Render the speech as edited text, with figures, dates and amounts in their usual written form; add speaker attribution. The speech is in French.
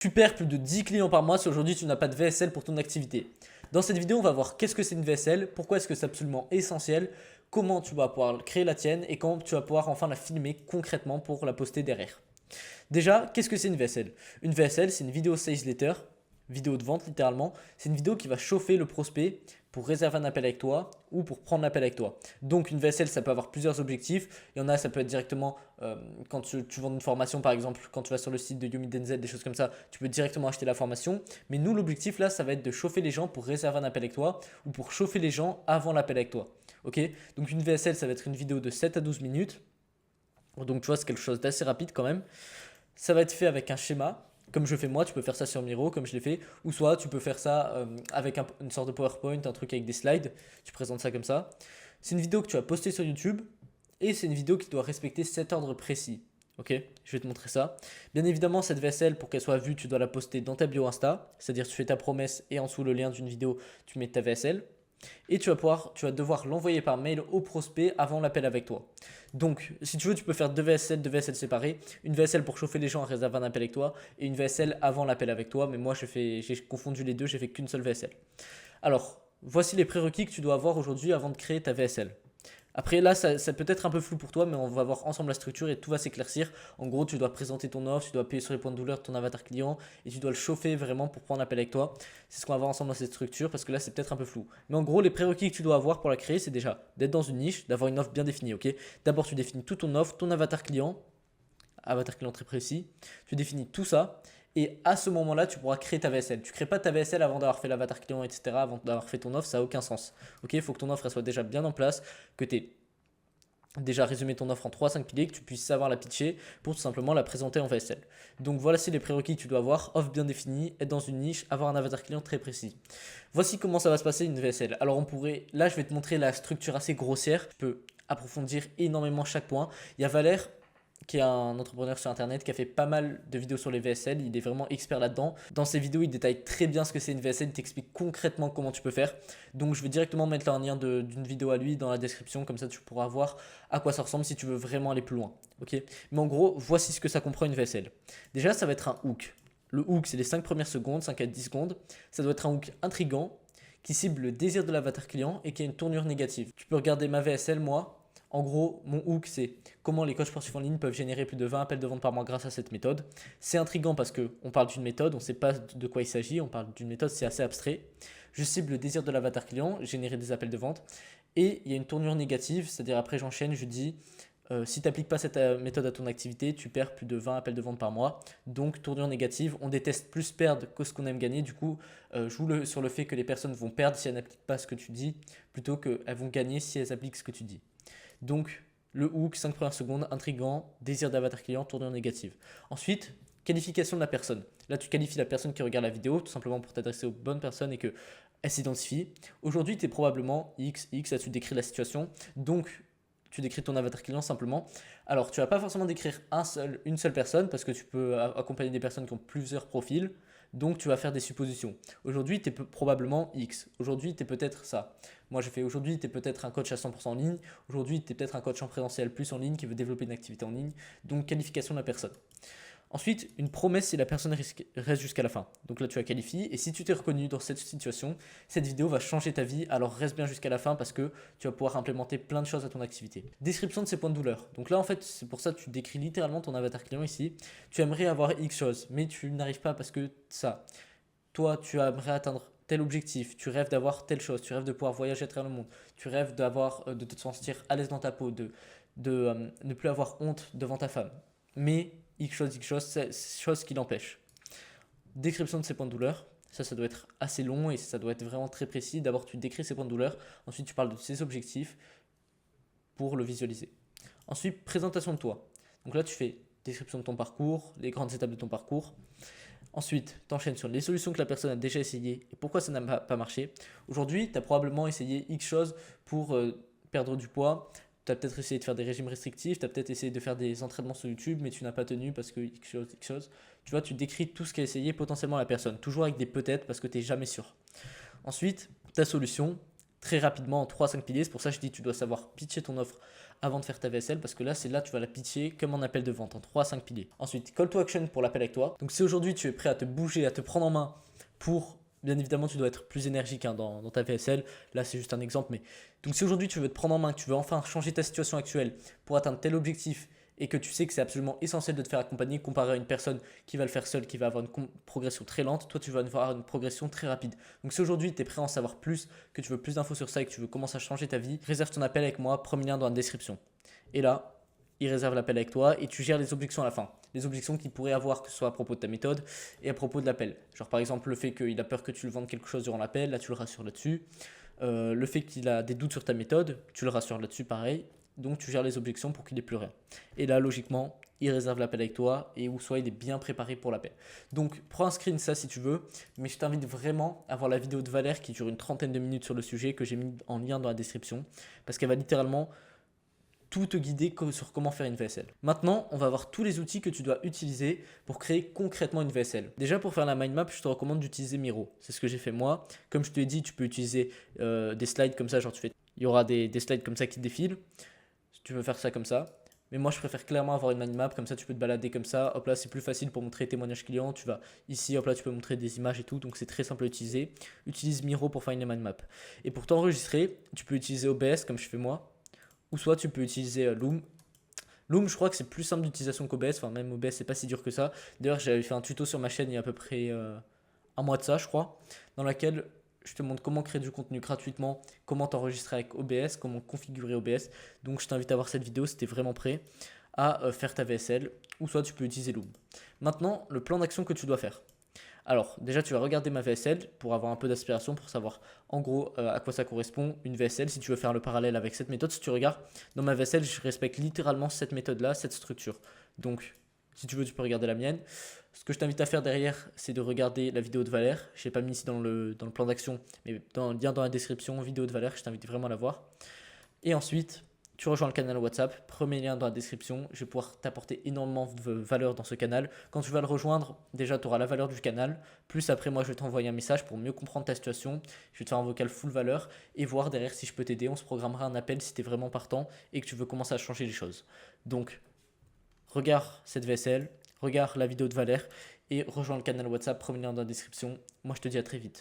Speaker 1: Tu perds plus de 10 clients par mois si aujourd'hui tu n'as pas de VSL pour ton activité. Dans cette vidéo, on va voir qu'est-ce que c'est une VSL, pourquoi est-ce que c'est absolument essentiel, comment tu vas pouvoir créer la tienne et comment tu vas pouvoir enfin la filmer concrètement pour la poster derrière. Déjà, qu'est-ce que c'est une VSL? Une VSL, c'est une vidéo sales letter, vidéo de vente littéralement. C'est une vidéo qui va chauffer le prospect pour réserver un appel avec toi ou pour prendre l'appel avec toi. Donc une VSL, ça peut avoir plusieurs objectifs. Il y en a, ça peut être directement quand tu vends une formation par exemple, quand tu vas sur le site de Yomi Denzel, des choses comme ça, tu peux directement acheter la formation. Mais nous, l'objectif là, ça va être de chauffer les gens pour réserver un appel avec toi ou pour chauffer les gens avant l'appel avec toi. Ok? Donc une VSL, ça va être une vidéo de 7 à 12 minutes. Donc tu vois, c'est quelque chose d'assez rapide quand même. Ça va être fait avec un schéma, comme je fais moi, tu peux faire ça sur Miro, comme je l'ai fait, ou soit tu peux faire ça avec une sorte de PowerPoint, un truc avec des slides, tu présentes ça comme ça. C'est une vidéo que tu vas poster sur YouTube, et c'est une vidéo qui doit respecter cet ordre précis. Ok, je vais te montrer ça. Bien évidemment, cette VSL, pour qu'elle soit vue, tu dois la poster dans ta bio Insta, c'est-à-dire tu fais ta promesse et en dessous le lien d'une vidéo, tu mets ta VSL. Et tu vas devoir l'envoyer par mail au prospect avant l'appel avec toi. Donc, si tu veux, tu peux faire deux VSL séparés. Une VSL pour chauffer les gens à réserver un appel avec toi et une VSL avant l'appel avec toi. Mais moi, j'ai confondu les deux, j'ai fait qu'une seule VSL. Alors, voici les prérequis que tu dois avoir aujourd'hui avant de créer ta VSL. Après, là, ça peut être un peu flou pour toi, mais on va voir ensemble la structure et tout va s'éclaircir. En gros, tu dois présenter ton offre, tu dois appuyer sur les points de douleur de ton avatar client et tu dois le chauffer vraiment pour prendre l'appel avec toi. C'est ce qu'on va voir ensemble dans cette structure parce que là, c'est peut-être un peu flou. Mais en gros, les prérequis que tu dois avoir pour la créer, c'est déjà d'être dans une niche, d'avoir une offre bien définie. Ok. D'abord, tu définis toute ton offre, ton avatar client très précis. Tu définis tout ça. Et à ce moment-là, tu pourras créer ta VSL. Tu ne crées pas ta VSL avant d'avoir fait l'avatar client, etc., avant d'avoir fait ton offre, ça n'a aucun sens. Ok, il faut que ton offre elle soit déjà bien en place, que tu aies déjà résumer ton offre en 3-5 piliers, que tu puisses savoir la pitcher pour tout simplement la présenter en VSL. Donc voilà, c'est les prérequis que tu dois avoir, offre bien définie, être dans une niche, avoir un avatar client très précis. Voici comment ça va se passer une VSL. Alors on pourrait, là je vais te montrer la structure assez grossière, je peux approfondir énormément chaque point. Il y a Valère qui est un entrepreneur sur internet qui a fait pas mal de vidéos sur les VSL, il est vraiment expert là-dedans. Dans ses vidéos, il détaille très bien ce que c'est une VSL, il t'explique concrètement comment tu peux faire. Donc je vais directement mettre là un lien d'une vidéo à lui dans la description, comme ça tu pourras voir à quoi ça ressemble si tu veux vraiment aller plus loin. Ok. Mais en gros, voici ce que ça comprend une VSL. Déjà, ça va être un hook. Le hook, c'est les 5 premières secondes, 5 à 10 secondes. Ça doit être un hook intriguant qui cible le désir de l'avatar client et qui a une tournure négative. Tu peux regarder ma VSL, moi. En gros, mon hook, c'est comment les coachs sportifs en ligne peuvent générer plus de 20 appels de vente par mois grâce à cette méthode. C'est intriguant parce qu'on parle d'une méthode, on ne sait pas de quoi il s'agit, on parle d'une méthode, c'est assez abstrait. Je cible le désir de l'avatar client, générer des appels de vente. Et il y a une tournure négative, c'est-à-dire après j'enchaîne, je dis si tu n'appliques pas cette méthode à ton activité, tu perds plus de 20 appels de vente par mois. Donc tournure négative, on déteste plus perdre que ce qu'on aime gagner. Du coup, joue sur le fait que les personnes vont perdre si elles n'appliquent pas ce que tu dis, plutôt qu'elles vont gagner si elles appliquent ce que tu dis. Donc, le hook, 5 premières secondes, intriguant, désir d'avatar client, tournure négative. Ensuite, qualification de la personne. Là, tu qualifies la personne qui regarde la vidéo, tout simplement pour t'adresser aux bonnes personnes et qu'elles s'identifient. Aujourd'hui, tu es probablement XX, là tu décris la situation. Donc, tu décris ton avatar client simplement. Alors, tu vas pas forcément décrire une seule personne parce que tu peux accompagner des personnes qui ont plusieurs profils. Donc, tu vas faire des suppositions. Aujourd'hui, tu es probablement X. Aujourd'hui, tu es peut-être ça. Moi, je fais aujourd'hui, tu es peut-être un coach à 100% en ligne. Aujourd'hui, tu es peut-être un coach en présentiel plus en ligne qui veut développer une activité en ligne. Donc, qualification de la personne. Ensuite, une promesse si la personne reste jusqu'à la fin. Donc là, tu la qualifies. Et si tu t'es reconnu dans cette situation, cette vidéo va changer ta vie. Alors reste bien jusqu'à la fin parce que tu vas pouvoir implémenter plein de choses à ton activité. Description de ses points de douleur. Donc là, en fait, c'est pour ça que tu décris littéralement ton avatar client ici. Tu aimerais avoir X choses, mais tu n'arrives pas parce que ça. Toi, tu aimerais atteindre tel objectif, tu rêves d'avoir telle chose, tu rêves de pouvoir voyager à travers le monde, tu rêves de te sentir à l'aise dans ta peau, de ne plus avoir honte devant ta femme. Mais X chose, c'est chose qui l'empêche. Description de ses points de douleur. Ça doit être assez long et ça doit être vraiment très précis. D'abord, tu décris ses points de douleur. Ensuite, tu parles de ses objectifs pour le visualiser. Ensuite, présentation de toi. Donc là, tu fais description de ton parcours, les grandes étapes de ton parcours. Ensuite, tu enchaînes sur les solutions que la personne a déjà essayées et pourquoi ça n'a pas marché. Aujourd'hui, tu as probablement essayé X choses pour perdre du poids. Tu as peut-être essayé de faire des régimes restrictifs, tu as peut-être essayé de faire des entraînements sur YouTube, mais tu n'as pas tenu parce que X chose, X chose. Tu vois, tu décris tout ce qu'a essayé potentiellement la personne, toujours avec des peut-être parce que tu n'es jamais sûr. Ensuite, ta solution, très rapidement en 3-5 piliers, c'est pour ça que je dis que tu dois savoir pitcher ton offre avant de faire ta vaisselle parce que là, c'est là tu vas la pitcher comme un appel de vente en 3 à 5 piliers. Ensuite, call to action pour l'appel avec toi. Donc si aujourd'hui tu es prêt à te bouger, à te prendre en main pour, bien évidemment, tu dois être plus énergique dans ta vaisselle. Là, c'est juste un exemple. Mais donc si aujourd'hui tu veux te prendre en main, que tu veux enfin changer ta situation actuelle pour atteindre tel objectif et que tu sais que c'est absolument essentiel de te faire accompagner comparé à une personne qui va le faire seule, qui va avoir une progression très lente, toi tu vas avoir une progression très rapide. Donc si aujourd'hui tu es prêt à en savoir plus, que tu veux plus d'infos sur ça et que tu veux commencer à changer ta vie, réserve ton appel avec moi, premier lien dans la description. Et là, il réserve l'appel avec toi et tu gères les objections à la fin. Les objections qu'il pourrait avoir, que ce soit à propos de ta méthode et à propos de l'appel. Genre par exemple le fait qu'il a peur que tu le vendes quelque chose durant l'appel, là tu le rassures là-dessus. Le fait qu'il a des doutes sur ta méthode, tu le rassures là-dessus pareil. Donc tu gères les objections pour qu'il n'ait plus rien. Et là logiquement, il réserve l'appel avec toi et ou soit il est bien préparé pour l'appel. Donc prends un screen ça si tu veux, mais je t'invite vraiment à voir la vidéo de Valère qui dure une trentaine de minutes sur le sujet que j'ai mis en lien dans la description parce qu'elle va littéralement tout te guider sur comment faire une VSL. Maintenant, on va voir tous les outils que tu dois utiliser pour créer concrètement une VSL. Déjà, pour faire la mind map, je te recommande d'utiliser Miro. C'est ce que j'ai fait moi. Comme je te l'ai dit, tu peux utiliser des slides comme ça, genre il y aura des slides comme ça qui défilent. Si tu veux faire ça comme ça. Mais moi, je préfère clairement avoir une mind map, comme ça tu peux te balader comme ça. Hop là, c'est plus facile pour montrer témoignages clients. Tu vas ici, hop là, tu peux montrer des images et tout. Donc c'est très simple à utiliser. Utilise Miro pour faire une mind map. Et pour t'enregistrer, tu peux utiliser OBS comme je fais moi. Ou soit tu peux utiliser Loom. Loom, je crois que c'est plus simple d'utilisation qu'OBS. Enfin, même OBS, c'est pas si dur que ça. D'ailleurs, j'avais fait un tuto sur ma chaîne il y a à peu près un mois de ça, je crois, dans laquelle je te montre comment créer du contenu gratuitement, comment t'enregistrer avec OBS, comment configurer OBS. Donc, je t'invite à voir cette vidéo si tu es vraiment prêt à faire ta VSL. Ou soit tu peux utiliser Loom. Maintenant, le plan d'action que tu dois faire. Alors, déjà, tu vas regarder ma VSL pour avoir un peu d'aspiration, pour savoir en gros à quoi ça correspond une VSL. Si tu veux faire le parallèle avec cette méthode, si tu regardes, dans ma VSL, je respecte littéralement cette méthode-là, cette structure. Donc, si tu veux, tu peux regarder la mienne. Ce que je t'invite à faire derrière, c'est de regarder la vidéo de Valère. Je ne l'ai pas mis ici dans le plan d'action, mais dans le lien dans la description, vidéo de Valère, je t'invite vraiment à la voir. Et ensuite, tu rejoins le canal WhatsApp, premier lien dans la description. Je vais pouvoir t'apporter énormément de valeur dans ce canal. Quand tu vas le rejoindre, déjà tu auras la valeur du canal. Plus après, moi je vais t'envoyer un message pour mieux comprendre ta situation. Je vais te faire un vocal full valeur et voir derrière si je peux t'aider. On se programmera un appel si tu es vraiment partant et que tu veux commencer à changer les choses. Donc, regarde cette VSL, regarde la vidéo de Valère et rejoins le canal WhatsApp, premier lien dans la description. Moi je te dis à très vite.